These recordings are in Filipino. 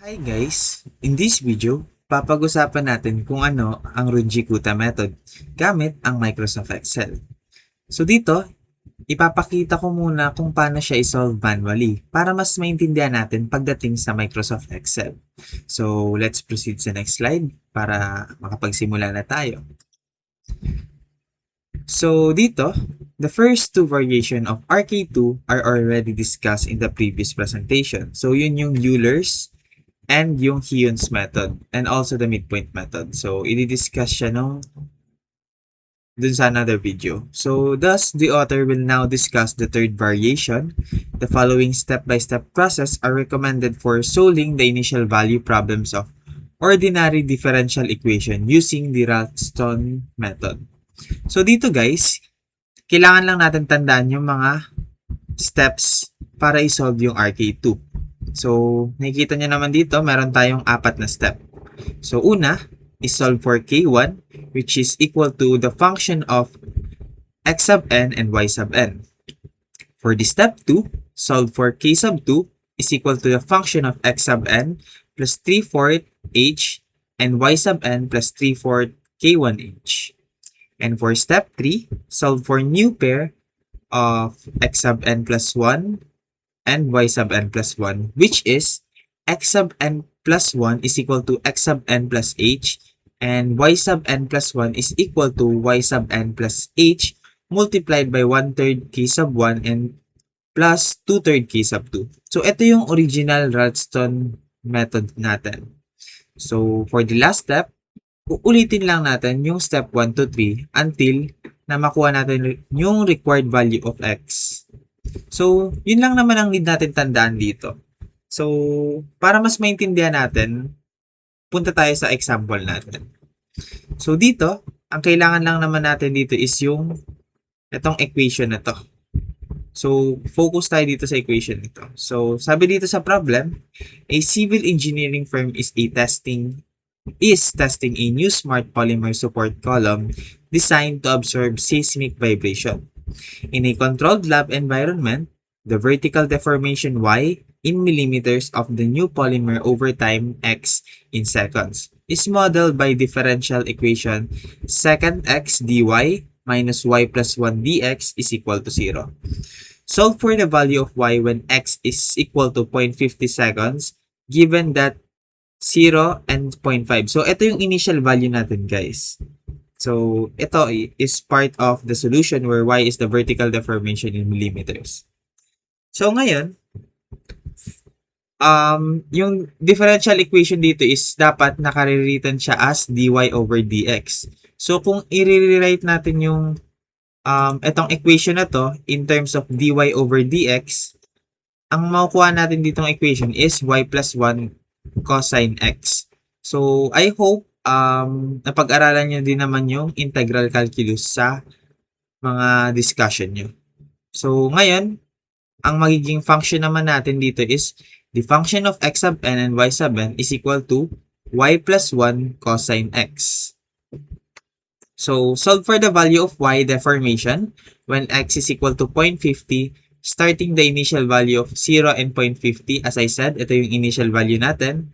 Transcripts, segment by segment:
Hi guys! In this video, papag-usapan natin kung ano ang Runji-Kutta method gamit ang Microsoft Excel. So dito, ipapakita ko muna kung paano siya isolve manually para mas maintindihan natin pagdating sa Microsoft Excel. So let's proceed sa next slide para makapagsimula na tayo. So dito, the first two variation of RK2 are already discussed in the previous presentation. So yun yung Euler's and yung Heun's method and also the midpoint method. So, i-discuss siya dun sa another video. So, thus, the author will now discuss the third variation. The following step-by-step process are recommended for solving the initial value problems of ordinary differential equation using the Ralston method. So, dito guys, kailangan lang natin tandaan yung mga steps para i-solve yung RK2. So, nakikita nyo naman dito, meron tayong apat na step. So, una is solve for K1, which is equal to the function of x sub n and y sub n. For the step 2, solve for K sub 2 is equal to the function of x sub n plus 3/4 h and y sub n plus 3/4 K1h. And for step 3, solve for new pair of x sub n plus 1 and y sub n plus 1, which is x sub n plus 1 is equal to x sub n plus h, and y sub n plus 1 is equal to y sub n plus h multiplied by 1/3 k sub 1 and plus 2/3 k sub 2. So, ito yung original Ralston method natin. So, for the last step, uulitin lang natin yung step 1 to 3 until na makuha natin yung required value of x. So, yun lang naman ang need natin tandaan dito. So, para mas maintindihan natin, punta tayo sa example natin. So, dito, ang kailangan lang naman natin dito is yung itong equation na to. So, focus tayo dito sa equation nito. So, sabi dito sa problem, a civil engineering firm is testing a new smart polymer support column designed to absorb seismic vibration. In a controlled lab environment, the vertical deformation y in millimeters of the new polymer over time x in seconds is modeled by differential equation secant x dy minus y plus 1 dx is equal to 0. Solve for the value of y when x is equal to 0.50 seconds given that 0 and 0.5. So, ito yung initial value natin, guys. So, ito is part of the solution where y is the vertical deformation in millimeters. So, ngayon, yung differential equation dito is dapat nakarewritten siya as dy over dx. So, kung i-rewrite natin yung itong equation na to in terms of dy over dx, ang makukuha natin ditong equation is y plus 1 cosine x. So, I hope napag-aralan nyo din naman yung integral calculus sa mga discussion nyo. So, ngayon, ang magiging function naman natin dito is the function of x sub n and y sub n is equal to y plus 1 cosine x. So, solve for the value of y deformation when x is equal to 0.50, starting the initial value of 0 and 0.50. As I said, ito yung initial value natin.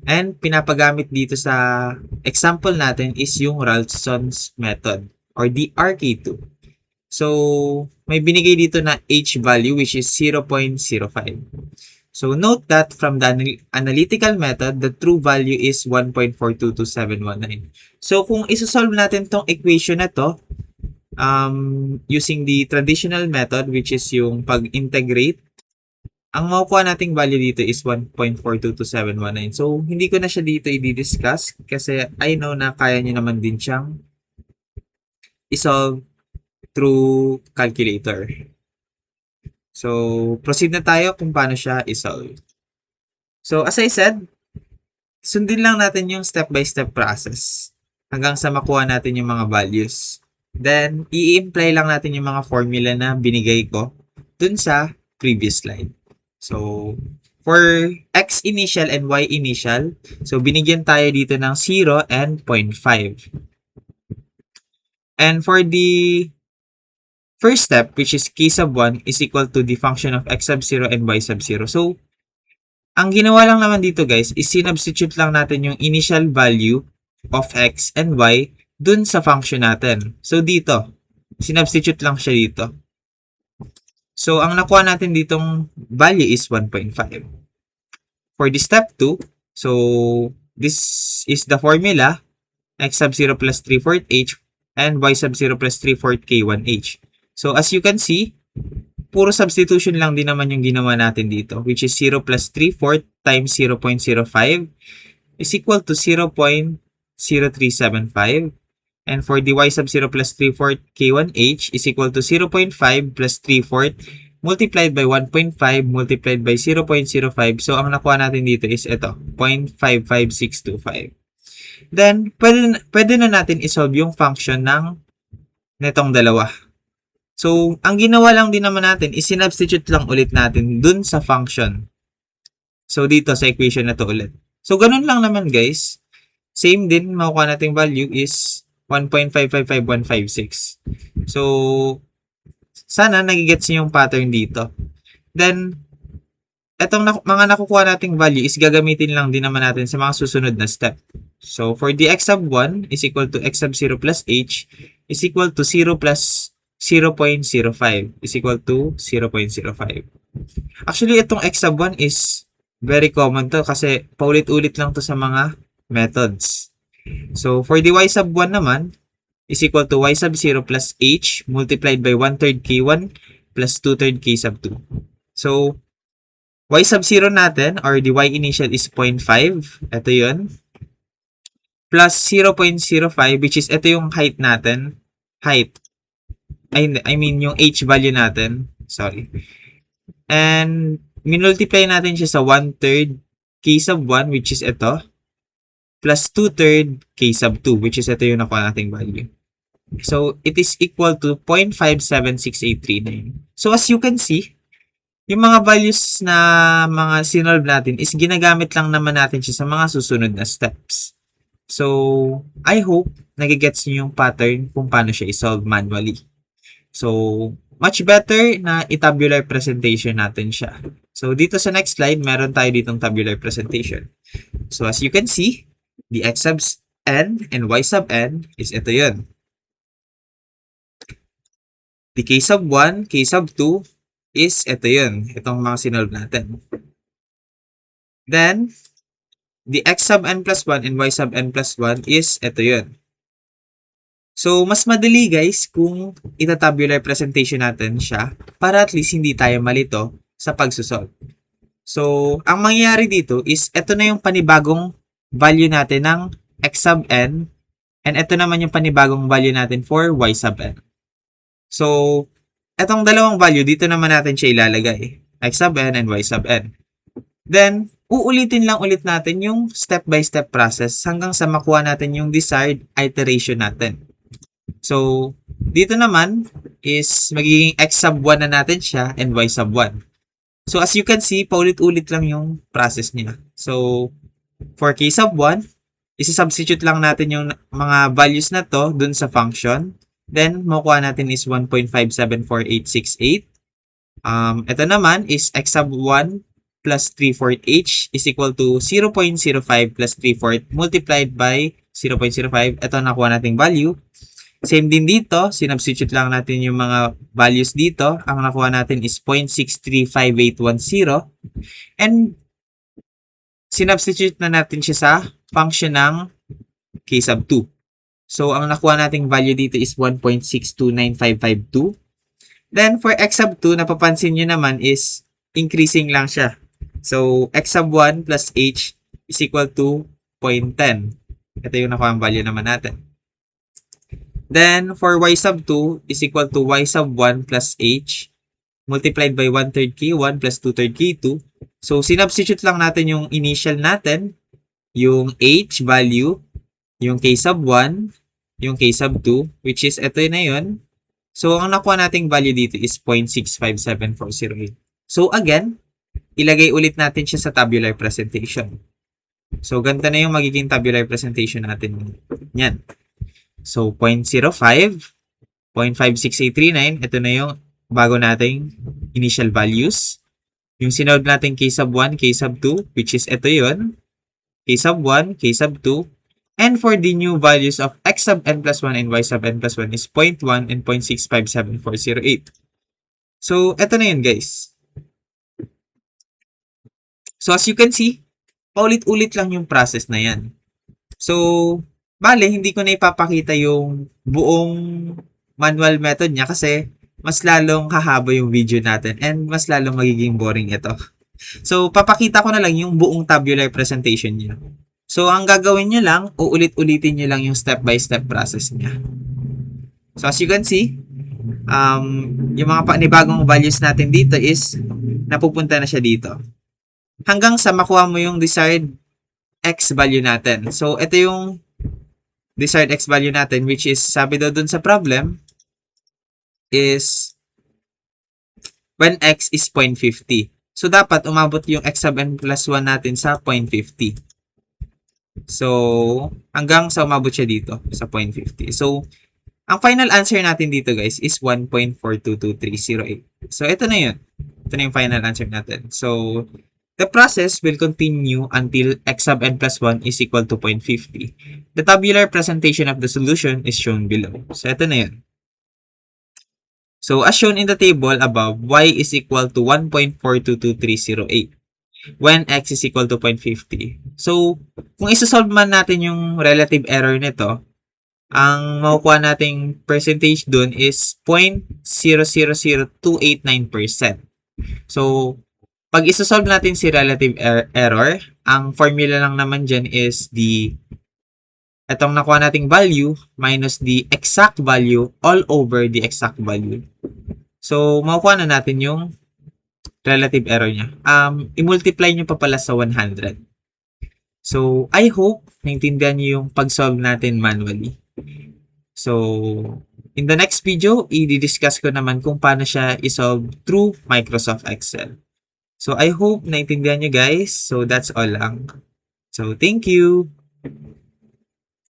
And pinapagamit dito sa example natin is yung Ralston's method or the RK2. So, may binigay dito na H value which is 0.05. So, note that from the analytical method, the true value is 1.422719. So, kung isosolve natin tong equation na to, using the traditional method which is yung pag-integrate, ang makukuha nating value dito is 1.422719. So, hindi ko na siya dito i-discuss kasi I know na kaya nyo naman din siyang isolve through calculator. So, proceed na tayo kung paano siya isolve. So, as I said, sundin lang natin yung step-by-step process hanggang sa makuha natin yung mga values. Then, i-imply lang natin yung mga formula na binigay ko dun sa previous slide. So, for x initial and y initial, so binigyan tayo dito ng 0 and 0.5. And for the first step, which is k sub 1 is equal to the function of x sub 0 and y sub 0. So, Ang ginawa lang naman dito guys is sinubstitute lang natin yung initial value of x and y dun sa function natin. So dito, sinubstitute lang siya dito. So ang nakuha natin ditong value is 1.5. For the step 2, so this is the formula x sub 0 plus 3/4 h and y sub 0 plus 3/4 k1h. So as you can see, puro substitution lang din naman yung ginawa natin dito, which is 0 plus 3/4 times 0.05 is equal to 0.0375. And for the y sub 0 plus 3/4 k1h is equal to 0.5 plus 3/4 multiplied by 1.5 multiplied by 0.05. So, ang nakuha natin dito is ito, 0.55625. Then, pwede na natin isolve yung function ng netong dalawa. So, ang ginawa lang din naman natin is sinubstitute lang ulit natin dun sa function. So, dito sa equation na to ulit. So, ganun lang naman guys. Same din, makukuha nating value is 1.555156. So, sana nagigets niyo yung pattern dito. Then, etong mga nakukuha nating value is gagamitin lang din naman natin sa mga susunod na step. So, for the x sub 1 is equal to x sub 0 plus h is equal to 0 plus 0.05 is equal to 0.05. Actually, itong x sub 1 is very common to kasi paulit-ulit lang to sa mga methods. So, for the y sub 1 naman is equal to y sub 0 plus h multiplied by 1/3 k1 plus 2/3 k sub 2. So, y sub 0 natin or the y initial is 0.5. Ito yun. Plus 0.05 which is ito yung height natin. Height. I mean yung h value natin. Sorry. And minultiply natin siya sa 1/3 k sub 1 which is ito. Plus 2/3 k sub 2 which is ito yung nakuha nating value. So, it is equal to 0.576839. So, as you can see, yung mga values na mga sinolve natin is ginagamit lang naman natin siya sa mga susunod na steps. So, I hope nagigets niyo yung pattern kung paano siya isolve manually. So, much better na i-tabular presentation natin siya. So, dito sa next slide, meron tayo ditong tabular presentation. So, as you can see, the x sub n and y sub n is ito yun. The k sub 1, k sub 2 is ito yun. Itong mga sinolve natin. Then, the x sub n plus 1 and y sub n plus 1 is ito yun. So, mas madali guys kung itatabular presentation natin siya para at least hindi tayo malito sa pagsusolve. So, ang mangyayari dito is ito na yung panibagong value natin ng x sub n and ito naman yung panibagong value natin for y sub n. So, etong dalawang value, dito naman natin siya ilalagay. X sub n and y sub n. Then, uulitin lang ulit natin yung step-by-step process hanggang sa makuha natin yung desired iteration natin. So, dito naman is magiging x sub 1 na natin siya and y sub 1. So, as you can see, paulit-ulit lang yung process niya. So, for k sub 1, isi-substitute lang natin yung mga values na to dun sa function. Then, makukuha natin is 1.574868. Ito naman is x sub 1 plus 3/4 h is equal to 0.05 plus 3/4 multiplied by 0.05. Ito nakuha nating value. Same din dito, sinubstitute lang natin yung mga values dito. Ang nakuha natin is 0.635810. And sinubstitute na natin siya sa function ng k sub 2. So, ang nakuha nating value dito is 1.629552. Then, for x sub 2, napapansin nyo naman is increasing lang siya. So, x sub 1 plus h is equal to 0.10. Ito yung nakuha ang value naman natin. Then, for y sub 2 is equal to y sub 1 plus h multiplied by 1/3 k1 plus 2/3 k2. So, sinubstitute lang natin yung initial natin, yung h value, yung k sub 1, yung k sub 2, which is ito na yun. So, ang nakuha nating value dito is 0.657408. So, again, ilagay ulit natin siya sa tabular presentation. So, ganito na yung magiging tabular presentation natin. Yan. So, 0.05, 0.56839, ito na yung bago nating initial values. Yung sinolve natin K sub 1, K sub 2, which is ito yun. K sub 1, K sub 2. And for the new values of x sub n plus 1 and y sub n plus 1 is 0.1 and 0.65748. So, ito na yun guys. So, as you can see, paulit-ulit lang yung process na yan. So, bale, hindi ko na ipapakita yung buong manual method niya kasi mas lalong hahaba yung video natin and mas lalong magiging boring ito. So, papakita ko na lang yung buong tabular presentation niya. So, ang gagawin nyo lang, uulit-ulitin nyo lang yung step-by-step process niya. So, as you can see, yung mga panibagong values natin dito is napupunta na siya dito. Hanggang sa makuha mo yung desired x value natin. So, ito yung desired x value natin which is, sabi daw dun sa problem, is when x is 0.50. So, dapat umabot yung x sub n plus 1 natin sa 0.50. So, hanggang sa umabot siya dito sa 0.50. So, ang final answer natin dito guys is 1.422308. So, ito na yun. Ito na yung final answer natin. So, the process will continue until x sub n plus 1 is equal to 0.50. The tabular presentation of the solution is shown below. So, ito na yun. So, as shown in the table above, y is equal to 1.422308 when x is equal to 0.50. So, kung isosolve man natin yung relative error nito, ang makukuha nating percentage dun is 0.000289%. So, pag isosolve natin si relative error, ang formula lang naman dyan is itong nakuha nating value minus the exact value all over the exact value. So, makukuha na natin yung relative error niya. I-multiply nyo pa pala sa 100. So, I hope naintindihan nyo yung pag-solve natin manually. So, in the next video, i-discuss ko naman kung paano siya i-solve through Microsoft Excel. So, I hope naintindihan nyo guys. So, that's all lang. So, thank you!